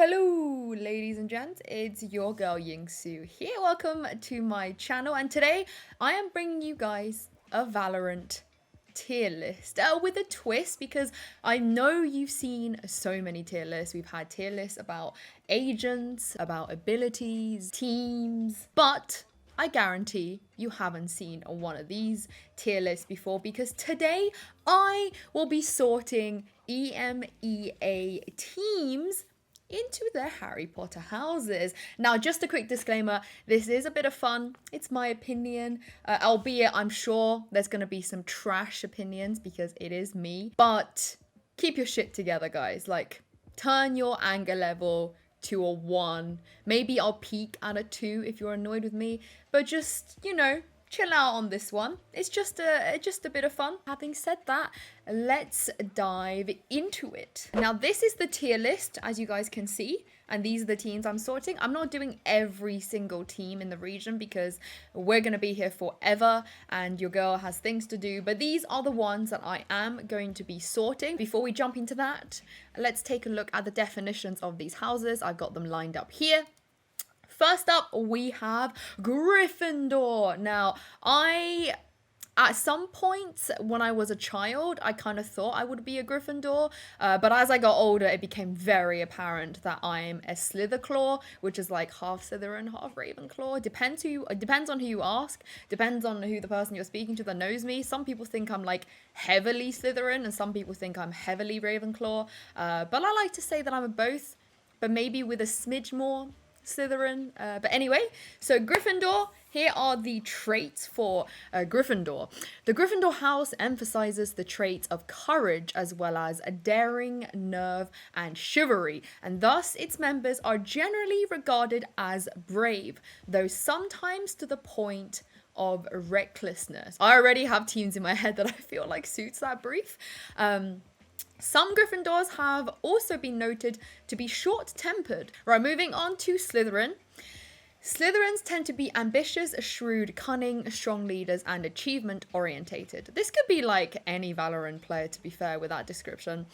Hello, ladies and gents. It's your girl Yinsu here. Welcome to my channel, and today I am bringing you guys a Valorant tier list with a twist, because I know you've seen so many tier lists. We've had tier lists about agents, about abilities, teams, but I guarantee you haven't seen one of these tier lists before, because today I will be sorting EMEA teams into their Harry Potter houses. Now, just a quick disclaimer, this is a bit of fun. It's my opinion, albeit I'm sure there's going to be some trash opinions because it is me. But keep your shit together, guys. Like, turn your anger level to a 1. Maybe I'll peak at a 2 if you're annoyed with me. But just, chill out on this one. It's just a bit of fun. Having said that, let's dive into it. Now, this is the tier list, as you guys can see, and these are the teams I'm sorting. I'm not doing every single team in the region because we're going to be here forever and your girl has things to do, but these are the ones that I am going to be sorting. Before we jump into that, let's take a look at the definitions of these houses. I've got them lined up here. First up, we have Gryffindor. Now, at some point when I was a child, I kind of thought I would be a Gryffindor, but as I got older, it became very apparent that I'm a Slytherin, which is like half Slytherin, half Ravenclaw. It depends on who you ask, depends on who the person you're speaking to that knows me. Some people think I'm like heavily Slytherin, and some people think I'm heavily Ravenclaw, but I like to say that I'm a both, but maybe with a smidge more Slytherin. But anyway, so Gryffindor, here are the traits for Gryffindor. The Gryffindor house emphasizes the traits of courage as well as daring, nerve, and chivalry, and thus its members are generally regarded as brave, though sometimes to the point of recklessness. I already have teams in my head that I feel like suits that brief. Some Gryffindors have also been noted to be short-tempered. Right, moving on to Slytherin. Slytherins tend to be ambitious, shrewd, cunning, strong leaders, and achievement-orientated. This could be like any Valorant player, to be fair, with that description.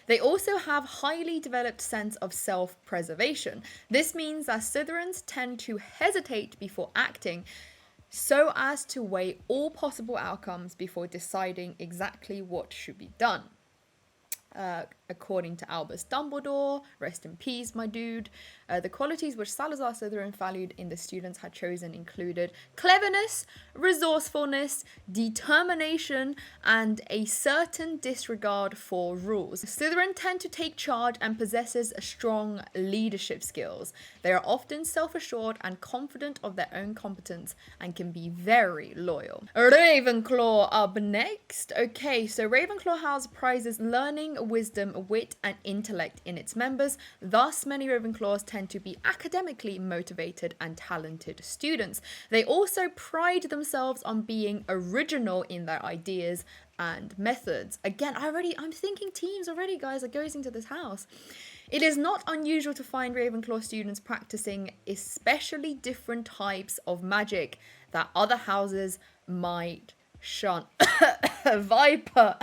They also have highly developed sense of self-preservation. This means that Slytherins tend to hesitate before acting, so as to weigh all possible outcomes before deciding exactly what should be done. According to Albus Dumbledore, rest in peace, my dude, the qualities which Salazar Slytherin valued in the students had chosen included cleverness, resourcefulness, determination, and a certain disregard for rules. Slytherin tend to take charge and possesses strong leadership skills. They are often self-assured and confident of their own competence and can be very loyal. Ravenclaw up next. Okay, so Ravenclaw House prizes learning, wisdom, wit, and intellect in its members. Thus, many Ravenclaws tend to be academically motivated and talented students. They also pride themselves on being original in their ideas and methods. Again, I'm thinking teams already, guys, that goes into this house. It is not unusual to find Ravenclaw students practicing especially different types of magic that other houses might shun. Viper.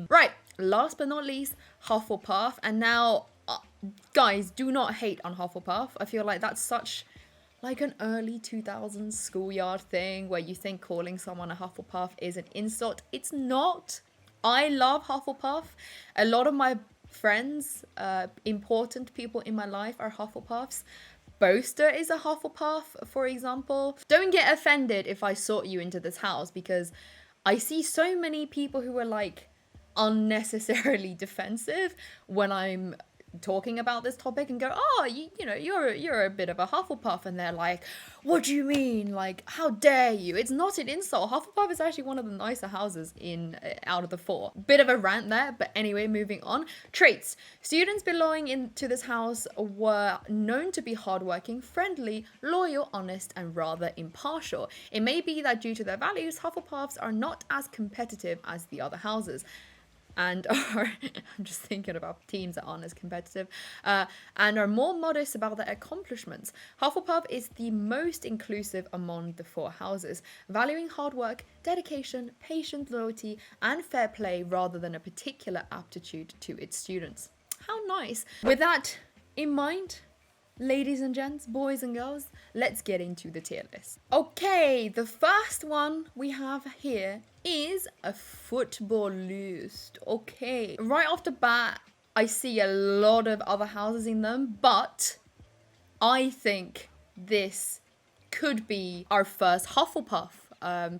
Right. Last but not least, Hufflepuff. And now, guys, do not hate on Hufflepuff. I feel like that's such like an early 2000s schoolyard thing where you think calling someone a Hufflepuff is an insult. It's not. I love Hufflepuff. A lot of my friends, important people in my life, are Hufflepuffs. Boaster is a Hufflepuff, for example. Don't get offended if I sort you into this house, because I see so many people who are like unnecessarily defensive when I'm talking about this topic and go, oh, you're a bit of a Hufflepuff, and they're like, what do you mean? Like, how dare you? It's not an insult. Hufflepuff is actually one of the nicer houses out of the 4. Bit of a rant there, but anyway, moving on. Traits. Students belonging into this house were known to be hardworking, friendly, loyal, honest, and rather impartial. It may be that due to their values, Hufflepuffs are not as competitive as the other houses, and are, I'm just thinking about teams that aren't as competitive, and are more modest about their accomplishments. Hufflepuff is the most inclusive among the 4 houses, valuing hard work, dedication, patience, loyalty, and fair play rather than a particular aptitude to its students. How nice. With that in mind, ladies and gents, boys and girls, let's get into the tier list. Okay, the first one we have here is a Futbolist. Okay, right off the bat, I see a lot of other houses in them, but I think this could be our first Hufflepuff,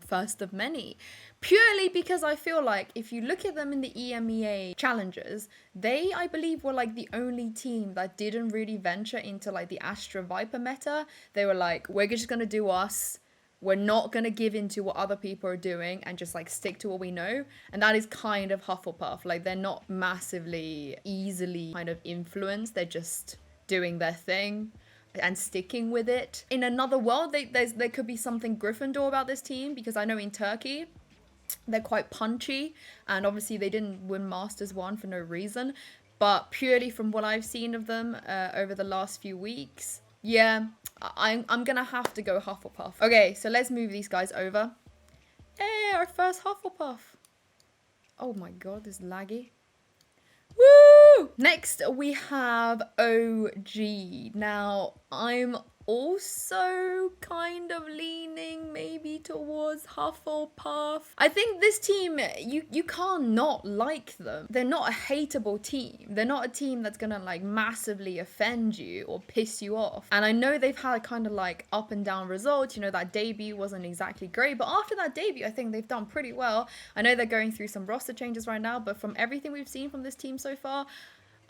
first of many. Purely because I feel like if you look at them in the EMEA challenges, they, I believe, were like the only team that didn't really venture into like the Astra Viper meta. They were like, we're just gonna do us. We're not going to give into what other people are doing and just like stick to what we know. And that is kind of Hufflepuff. Like they're not massively easily kind of influenced. They're just doing their thing and sticking with it. In another world, there could be something Gryffindor about this team, because I know in Turkey, they're quite punchy, and obviously they didn't win Masters 1 for no reason. But purely from what I've seen of them over the last few weeks, yeah, I'm gonna have to go Hufflepuff. Okay, so let's move these guys over. Hey, our first Hufflepuff. Oh my god, this is laggy. Woo! Next, we have OG. Now, I'm also kind of leaning maybe towards Hufflepuff. I think this team, you can't not like them. They're not a hateable team. They're not a team that's gonna like massively offend you or piss you off. And I know they've had kind of like up and down results. You know, that debut wasn't exactly great, but after that debut, I think they've done pretty well. I know they're going through some roster changes right now, but from everything we've seen from this team so far,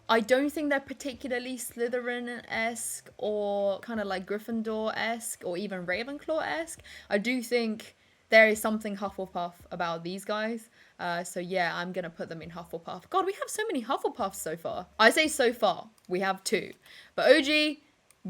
I don't think they're particularly Slytherin-esque or kind of like Gryffindor-esque or even Ravenclaw-esque. I do think there is something Hufflepuff about these guys. So yeah, I'm going to put them in Hufflepuff. God, we have so many Hufflepuffs so far. I say so far. We have 2. But OG,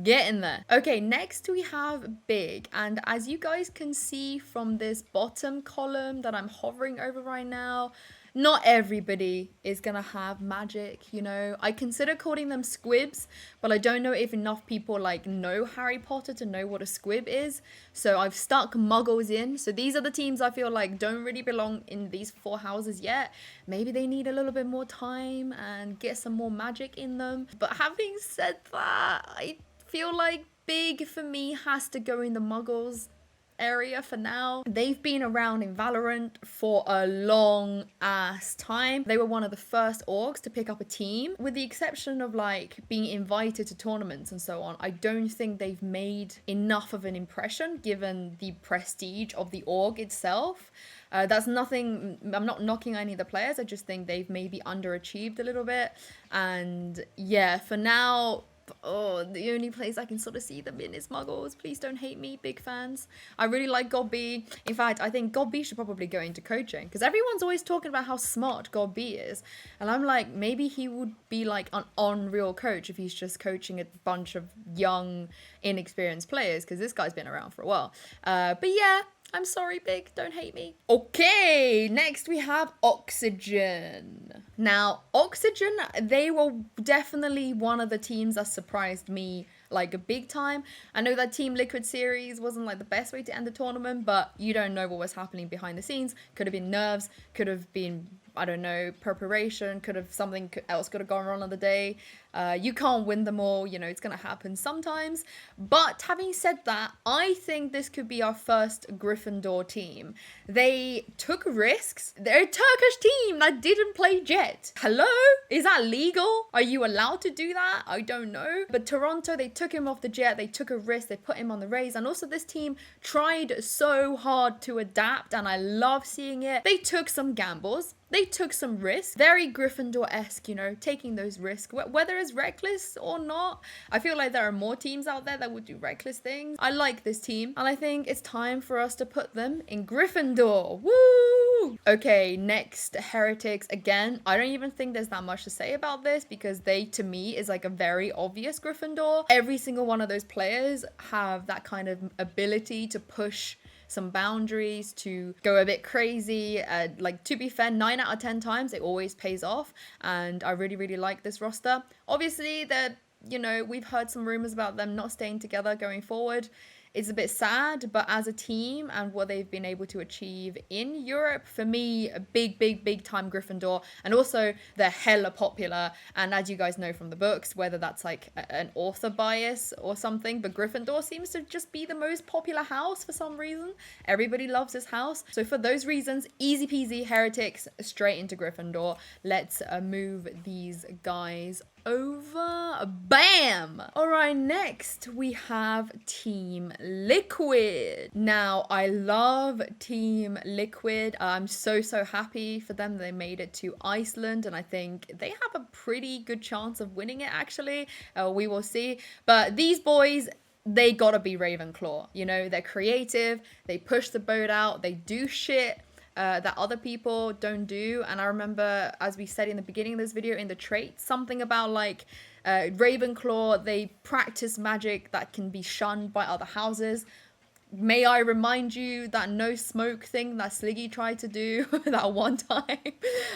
get in there. Okay, next we have Big. And as you guys can see from this bottom column that I'm hovering over right now, not everybody is gonna have magic, you know. I consider calling them squibs, but I don't know if enough people like know Harry Potter to know what a squib is. So I've stuck muggles in. So these are the teams I feel like don't really belong in these 4 houses yet. Maybe they need a little bit more time and get some more magic in them. But having said that, I feel like Big for me has to go in the muggles area for now. They've been around in Valorant for a long ass time. They were one of the first orgs to pick up a team. With the exception of like being invited to tournaments and so on, I don't think they've made enough of an impression given the prestige of the org itself. That's nothing, I'm not knocking any of the players, I just think they've maybe underachieved a little bit. And yeah, for now, the only place I can sort of see them in is Muggles. Please don't hate me, big fans. I really like God B. In fact, I think God B should probably go into coaching, because everyone's always talking about how smart God B is. And I'm like, maybe he would be like an unreal coach if he's just coaching a bunch of young, inexperienced players, because this guy's been around for a while. But yeah, I'm sorry, Big. Don't hate me. Okay, next we have Oxygen. Now, Oxygen, they were definitely one of the teams that surprised me like a big time. I know that Team Liquid series wasn't like the best way to end the tournament, but you don't know what was happening behind the scenes. Could have been nerves, could have been, I don't know, preparation, could have something else could have gone wrong on the day. You can't win them all, you know, it's going to happen sometimes. But having said that, I think this could be our first Gryffindor team. They took risks. They're a Turkish team that didn't play Jet. Hello? Is that legal? Are you allowed to do that? I don't know. But Toronto, they took him off the Jet. They took a risk. They put him on the Rays. And also this team tried so hard to adapt, and I love seeing it. They took some gambles. They took some risks. Very Gryffindor-esque, you know, taking those risks. Whether it's reckless or not, I feel like there are more teams out there that would do reckless things. I like this team, and I think it's time for us to put them in Gryffindor. Woo! Okay, next, Heretics. Again, I don't even think there's that much to say about this, because they, to me, is like a very obvious Gryffindor. Every single one of those players have that kind of ability to push some boundaries, to go a bit crazy. Like, to be fair, 9 out of 10 times it always pays off, and I really like this roster. Obviously, that, you know, we've heard some rumors about them not staying together going forward. it's a bit sad, but as a team and what they've been able to achieve in Europe, for me, a big time Gryffindor. And also they're hella popular. And as you guys know from the books, whether that's like an author bias or something, but Gryffindor seems to just be the most popular house for some reason. Everybody loves this house. So for those reasons, easy peasy, Heretics straight into Gryffindor. Let's move these guys over. Bam! All right, next we have Team Liquid. Now, I love Team Liquid. I'm so happy for them. They made it to Iceland, and I think they have a pretty good chance of winning it, actually. We will see. But these boys, they gotta be Ravenclaw. You know, they're creative, they push the boat out, they do shit that other people don't do. And I remember, as we said in the beginning of this video, in the traits, something about like Ravenclaw, they practice magic that can be shunned by other houses. May I remind you that no smoke thing that Sliggy tried to do that one time.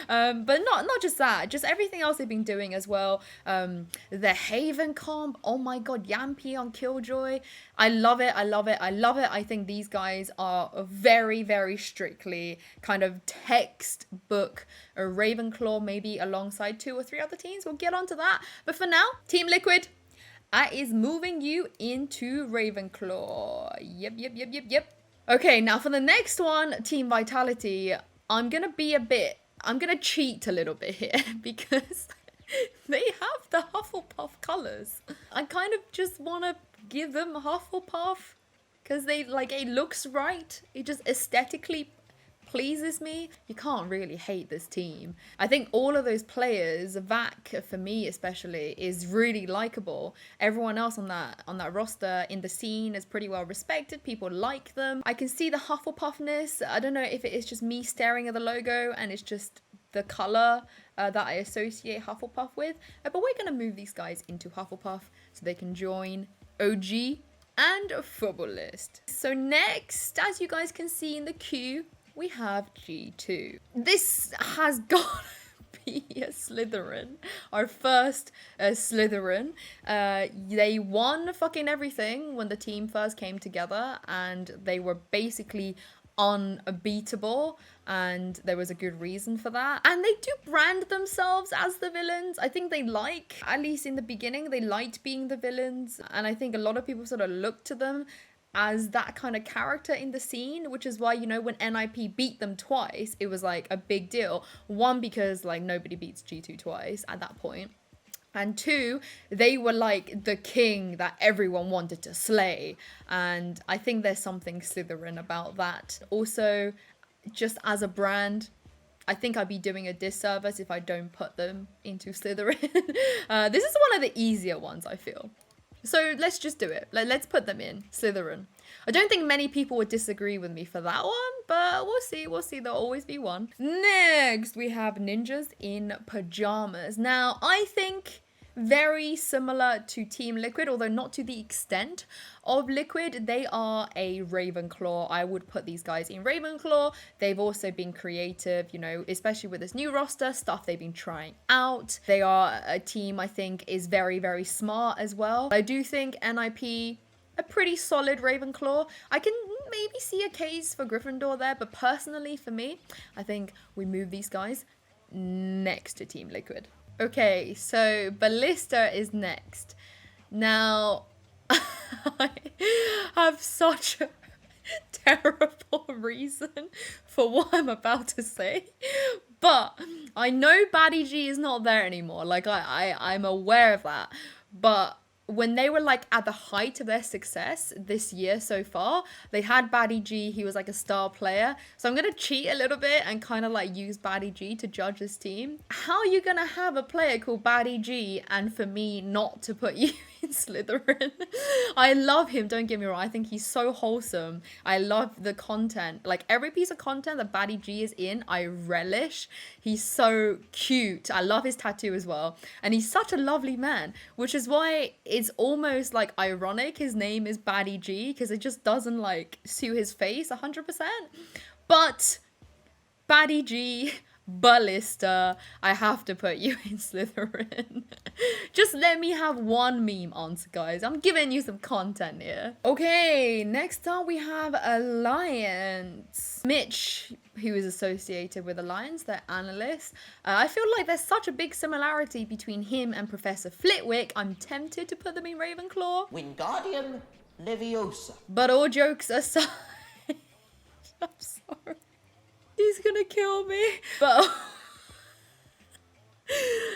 But not just that, just everything else they've been doing as well. The Haven comp, oh my god, Yampy on Killjoy. I love it. I think these guys are very strictly kind of textbook Ravenclaw, maybe alongside 2 or 3 other teams. We'll get onto that. But for now, Team Liquid, that is moving you into Ravenclaw. Yep. Okay, now for the next one, Team Vitality, I'm gonna cheat a little bit here because they have the Hufflepuff colors. I kind of just want to give them Hufflepuff because they like, it looks right. It just aesthetically pleases me. You can't really hate this team. I think all of those players, Vac for me especially, is really likable. Everyone else on that roster in the scene is pretty well respected. People like them. I can see the Hufflepuffness. I don't know if it is just me staring at the logo and it's just the color that I associate Hufflepuff with. But we're gonna move these guys into Hufflepuff so they can join OG and Futbolist. So next, as you guys can see in the queue, we have G2. This has got to be a Slytherin. Our first Slytherin. They won fucking everything when the team first came together, and they were basically unbeatable, and there was a good reason for that. And they do brand themselves as the villains. I think they like, at least in the beginning, they liked being the villains, and I think a lot of people sort of look to them as that kind of character in the scene, which is why, you know, when NIP beat them twice, it was like a big deal. 1, because like nobody beats G2 twice at that point. And 2, they were like the king that everyone wanted to slay. And I think there's something Slytherin about that. Also, just as a brand, I think I'd be doing a disservice if I don't put them into Slytherin. This is one of the easier ones, I feel. So let's just do it. Let's put them in Slytherin. I don't think many people would disagree with me for that one, but we'll see. There'll always be one. Next, we have ninjas in pajamas. Now, I think very similar to Team Liquid, although not to the extent of Liquid. They are a Ravenclaw. I would put these guys in Ravenclaw. They've also been creative, you know, especially with this new roster, stuff they've been trying out. They are a team I think is very smart as well. I do think NIP, a pretty solid Ravenclaw. I can maybe see a case for Gryffindor there, but personally for me, I think we move these guys next to Team Liquid. Okay, so Ballista is next. Now, I have such a terrible reason for what I'm about to say, but I know Baddie G is not there anymore. Like, I'm aware of that, but when they were like at the height of their success this year so far, they had Baddie G. He was like a star player. So I'm going to cheat a little bit and kind of like use Baddie G to judge this team. How are you going to have a player called Baddie G and for me not to put you in Slytherin? I love him, don't get me wrong. I think he's so wholesome. I love the content. Like every piece of content that Baddie G is in, I relish. He's so cute. I love his tattoo as well. And he's such a lovely man, which is why it's almost like ironic his name is Baddie G, because it just doesn't like suit his face 100%. But Baddie G, Ballista, I have to put you in Slytherin. Just let me have one meme answer, guys. I'm giving you some content here. Okay, next up we have Alliance. Mitch, who is associated with Alliance, their analyst. I feel like there's such a big similarity between him and Professor Flitwick. I'm tempted to put them in Ravenclaw. Wingardium Leviosa. But all jokes aside, I'm sorry. He's gonna kill me. But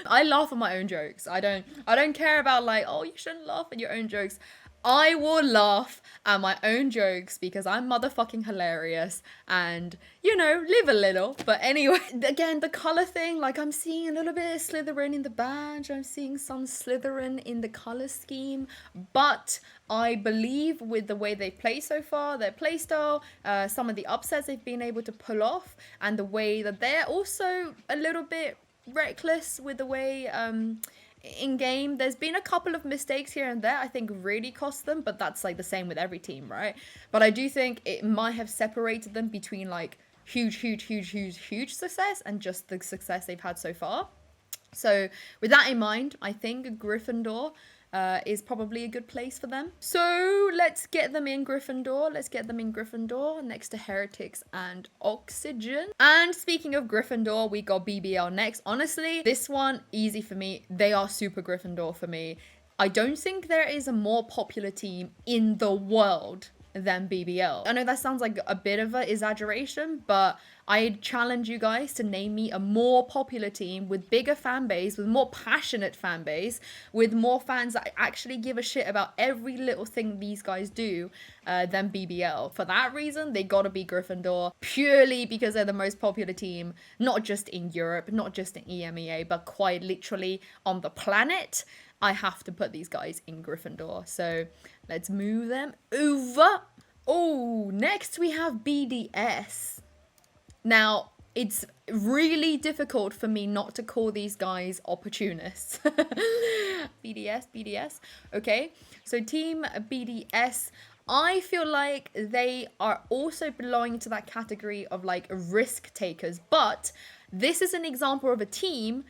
I laugh at my own jokes. I don't care about like, oh, you shouldn't laugh at your own jokes. I will laugh at my own jokes because I'm motherfucking hilarious and, you know, live a little. But anyway, again, the color thing, like I'm seeing a little bit of Slytherin in the badge. I'm seeing some Slytherin in the color scheme. But I believe with the way they play so far, their play style, some of the upsets they've been able to pull off, and the way that they're also a little bit reckless with the way in game, there's been a couple of mistakes here and there I think really cost them, but that's like the same with every team, right? But I do think it might have separated them between like huge success and just the success they've had so far. So with that in mind, I think Gryffindor is probably a good place for them. So let's get them in Gryffindor. Let's get them in Gryffindor next to Heretics and Oxygen. And speaking of Gryffindor, we got BBL next. Honestly, this one, easy for me. They are super Gryffindor for me. I don't think there is a more popular team in the world than BBL. I know that sounds like a bit of an exaggeration, but I challenge you guys to name me a more popular team with bigger fan base, with more passionate fan base, with more fans that actually give a shit about every little thing these guys do than BBL. For that reason, they gotta be Gryffindor, purely because they're the most popular team, not just in Europe, not just in EMEA, but quite literally on the planet. I have to put these guys in Gryffindor. So let's move them over. Oh, next we have BDS. Now, it's really difficult for me not to call these guys opportunists. BDS. Okay, so team BDS, I feel like they are also belonging to that category of like risk takers. But this is an example of a team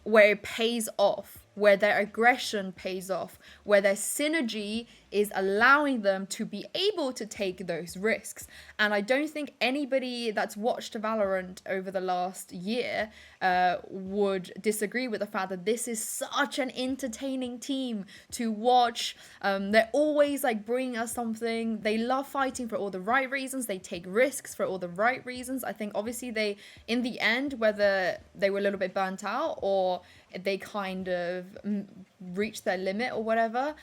where it pays off, where their aggression pays off, where their synergy is allowing them to be able to take those risks. And I don't think anybody that's watched Valorant over the last year would disagree with the fact that this is such an entertaining team to watch. They're always like bringing us something. They love fighting for all the right reasons. They take risks for all the right reasons. I think obviously they, in the end, whether they were a little bit burnt out or they kind of reached their limit or whatever,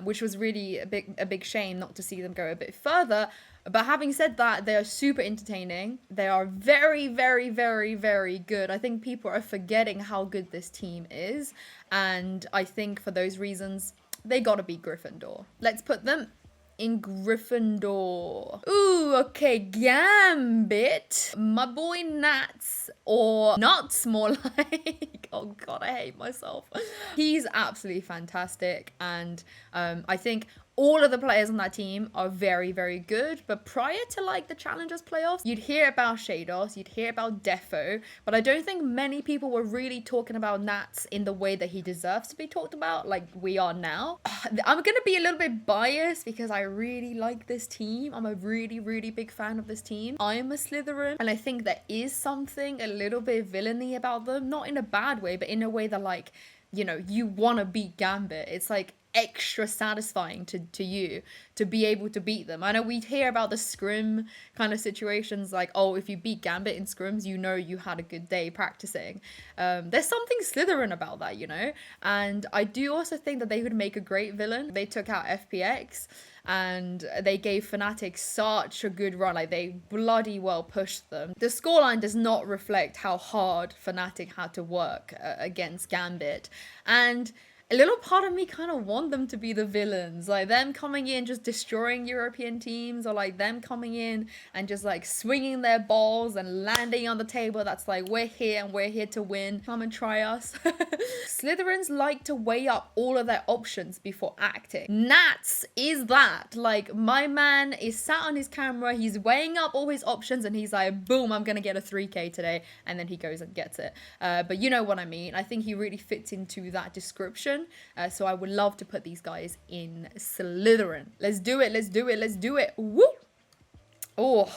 which was really a big shame not to see them go a bit further. But having said that, they are super entertaining. They are very good. I think people are forgetting how good this team is, and I think for those reasons they gotta be Gryffindor. Let's put them in Gryffindor. Ooh, okay, Gambit. My boy Nats, or Nuts more like. Oh god, I hate myself. He's absolutely fantastic, and I think all of the players on that team are very good. But prior to like the Challengers playoffs, you'd hear about Shados, you'd hear about Defo, but I don't think many people were really talking about Nats in the way that he deserves to be talked about like we are now. I'm gonna be a little bit biased because I really like this team. I'm a really big fan of this team. I'm a Slytherin, and I think there is something a little bit villainy about them, not in a bad way, but in a way that like, you know, you want to beat Gambit. It's like extra satisfying to you to be able to beat them. I know we hear about the scrim kind of situations like, oh, if you beat Gambit in scrims, you know you had a good day practicing. There's something Slytherin about that, you know? And I do also think that they would make a great villain. They took out FPX and they gave Fnatic such a good run. Like, they bloody well pushed them. The scoreline does not reflect how hard Fnatic had to work against Gambit. And a little part of me kind of want them to be the villains, like them coming in just destroying European teams, or like them coming in and just like swinging their balls and landing on the table. That's like, we're here and we're here to win, come and try us. Slytherins like to weigh up all of their options before acting. Nats is that. Like, my man is sat on his camera, he's weighing up all his options, and he's like, boom, I'm gonna get a 3k today, and then he goes and gets it. But you know what I mean. I think he really fits into that description. So I would love to put these guys in Slytherin. Let's do it. Let's do it. Let's do it. Woo! Oh,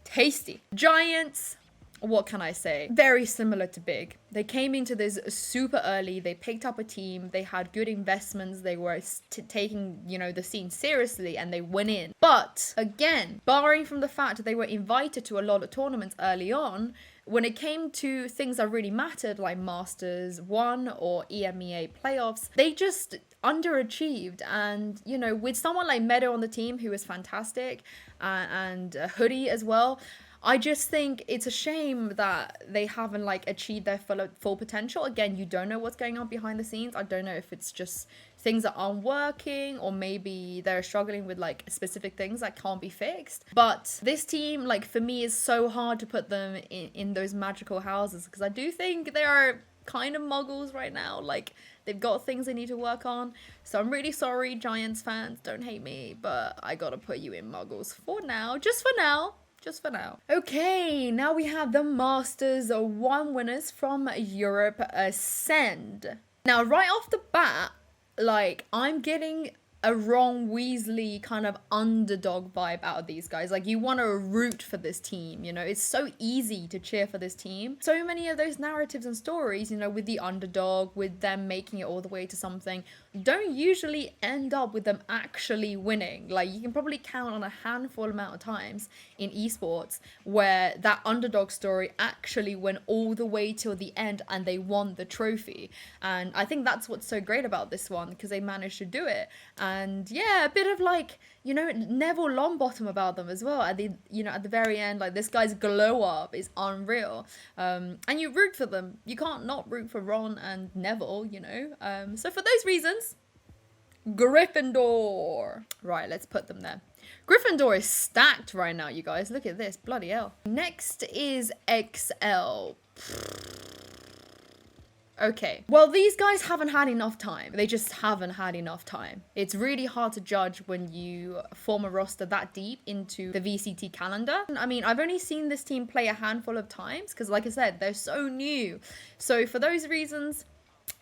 tasty. Giants. What can I say? Very similar to Big. They came into this super early. They picked up a team. They had good investments. They were taking, you know, the scene seriously, and they went in. But again, barring from the fact that they were invited to a lot of tournaments early on, when it came to things that really mattered, like Masters 1 or EMEA playoffs, they just underachieved. And, you know, with someone like Meadow on the team, who is fantastic, and Hoodie as well, I just think it's a shame that they haven't like achieved their full potential. Again, you don't know what's going on behind the scenes. I don't know if it's just things that aren't working, or maybe they're struggling with like specific things that can't be fixed. But this team, like, for me, is so hard to put them in those magical houses, because I do think they are kind of muggles right now. Like, they've got things they need to work on. So I'm really sorry, Giants fans, don't hate me, but I gotta put you in muggles for now. Just for now. Just for now. Okay, now we have the Masters 1 winners from Europe, Acend. Now, right off the bat, like, I'm getting a Ron Weasley kind of underdog vibe out of these guys. Like, you want to root for this team, you know? It's so easy to cheer for this team. So many of those narratives and stories, you know, with the underdog, with them making it all the way to something, don't usually end up with them actually winning. Like, you can probably count on a handful amount of times in esports where that underdog story actually went all the way till the end and they won the trophy. And I think that's what's so great about this one, because they managed to do it. And yeah, a bit of like, you know, Neville Longbottom about them as well. At the, you know, at the very end, like, this guy's glow up is unreal. And you root for them. You can't not root for Ron and Neville, you know. So for those reasons, Gryffindor. Right, let's put them there. Gryffindor is stacked right now, you guys. Look at this, bloody hell. Next is XL. Okay, well, these guys haven't had enough time. They just haven't had enough time. It's really hard to judge when you form a roster that deep into the VCT calendar. I mean, I've only seen this team play a handful of times because, like I said, they're so new. So for those reasons,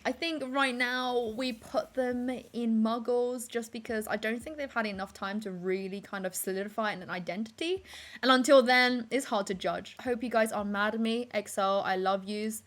I think right now we put them in Muggles, just because I don't think they've had enough time to really kind of solidify an identity. And until then, it's hard to judge. I hope you guys aren't mad at me. XL, I love yous.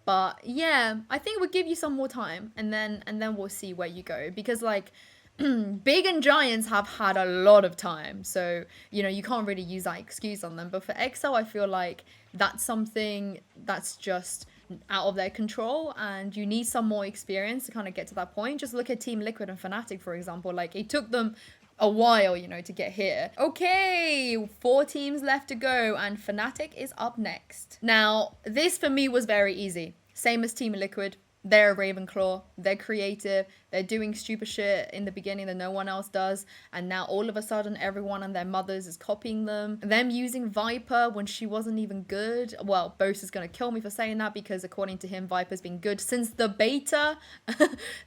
But yeah, I think we'll give you some more time, and then we'll see where you go, because like Big and Giants have had a lot of time, so you know, you can't really use that excuse on them. But for XL, I feel like that's something that's just out of their control, and you need some more experience to kind of get to that point. Just look at Team Liquid and Fnatic, for example. Like, it took them a while, you know, to get here. Okay, 4 teams left to go, and Fnatic is up next. Now, this for me was very easy. Same as Team Liquid. They're a Ravenclaw. They're creative. They're doing stupid shit in the beginning that no one else does. And now all of a sudden, everyone and their mothers is copying them. Them using Viper when she wasn't even good. Well, Bose is going to kill me for saying that, because according to him, Viper's been good since the beta.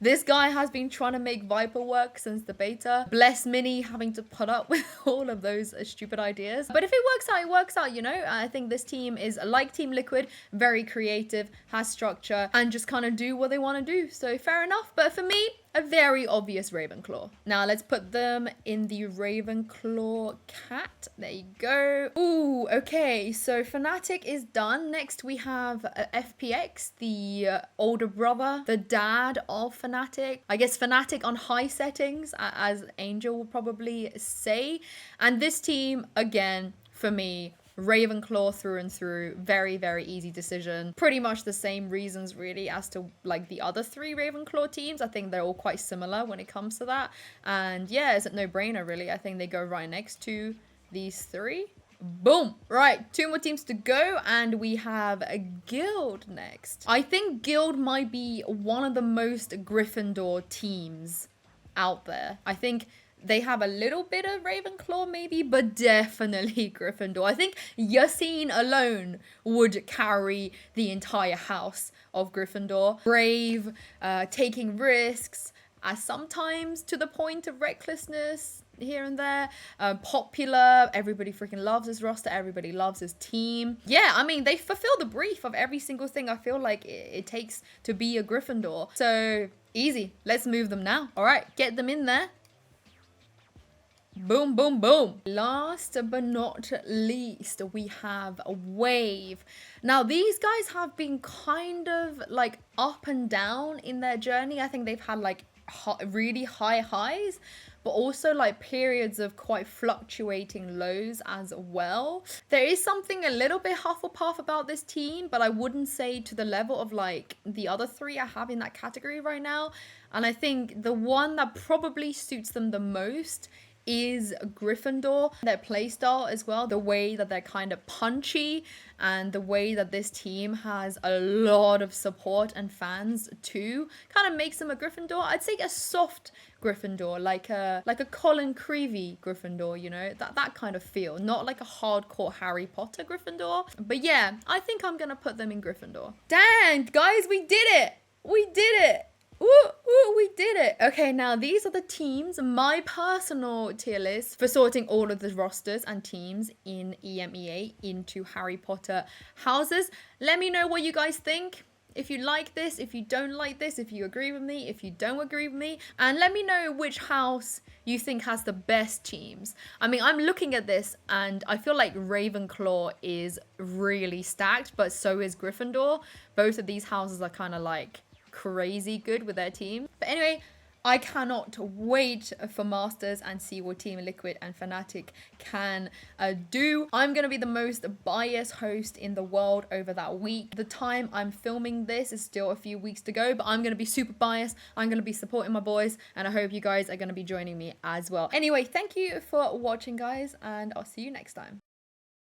This guy has been trying to make Viper work since the beta. Bless Minnie having to put up with all of those stupid ideas. But if it works out, it works out, you know? I think this team is like Team Liquid, very creative, has structure, and just kind of do what they want to do. So fair enough. But for me, a very obvious Ravenclaw. Now let's put them in the Ravenclaw cat. There you go. Ooh, okay. So Fnatic is done. Next we have FPX, the older brother, the dad of Fnatic. I guess Fnatic on high settings, as Angel will probably say. And this team, again, for me, Ravenclaw through and through. Very, very easy decision. Pretty much the same reasons really as to like the other 3 Ravenclaw teams. I think they're all quite similar when it comes to that. And yeah, it's a no-brainer really. I think they go right next to these 3. Boom. Right, 2 more teams to go, and we have a Guild next. I think Guild might be one of the most Gryffindor teams out there. I think they have a little bit of Ravenclaw maybe, but definitely Gryffindor. I think Yassine alone would carry the entire house of Gryffindor. Brave, taking risks, sometimes to the point of recklessness here and there. Popular, everybody freaking loves his roster, everybody loves his team. Yeah, I mean, they fulfill the brief of every single thing I feel like it takes to be a Gryffindor. So easy, let's move them now. All right, get them in there. Boom, boom, boom. Last but not least, we have a Wave. Now, these guys have been kind of like up and down in their journey. I think they've had like really high highs, but also like periods of quite fluctuating lows as well. There is something a little bit Hufflepuff about this team, but I wouldn't say to the level of like the other 3 I have in that category right now. And I think the one that probably suits them the most is Gryffindor. Their playstyle as well, the way that they're kind of punchy, and the way that this team has a lot of support and fans too, kind of makes them a Gryffindor. I'd say a soft Gryffindor, like a Colin Creevy Gryffindor, you know, that kind of feel, not like a hardcore Harry Potter Gryffindor. But yeah, I think I'm gonna put them in Gryffindor. Dang, guys, we did it! We did it! Ooh, we did it. Okay, now these are the teams, my personal tier list for sorting all of the rosters and teams in EMEA into Harry Potter houses. Let me know what you guys think. If you like this, if you don't like this, if you agree with me, if you don't agree with me, and let me know which house you think has the best teams. I mean, I'm looking at this and I feel like Ravenclaw is really stacked, but so is Gryffindor. Both of these houses are kind of like crazy good with their team. But anyway, I cannot wait for Masters and see what Team Liquid and Fnatic can do. I'm going to be the most biased host in the world over that week. The time I'm filming this is still a few weeks to go, but I'm going to be super biased. I'm going to be supporting my boys, and I hope you guys are going to be joining me as well. Anyway, thank you for watching, guys, and I'll see you next time.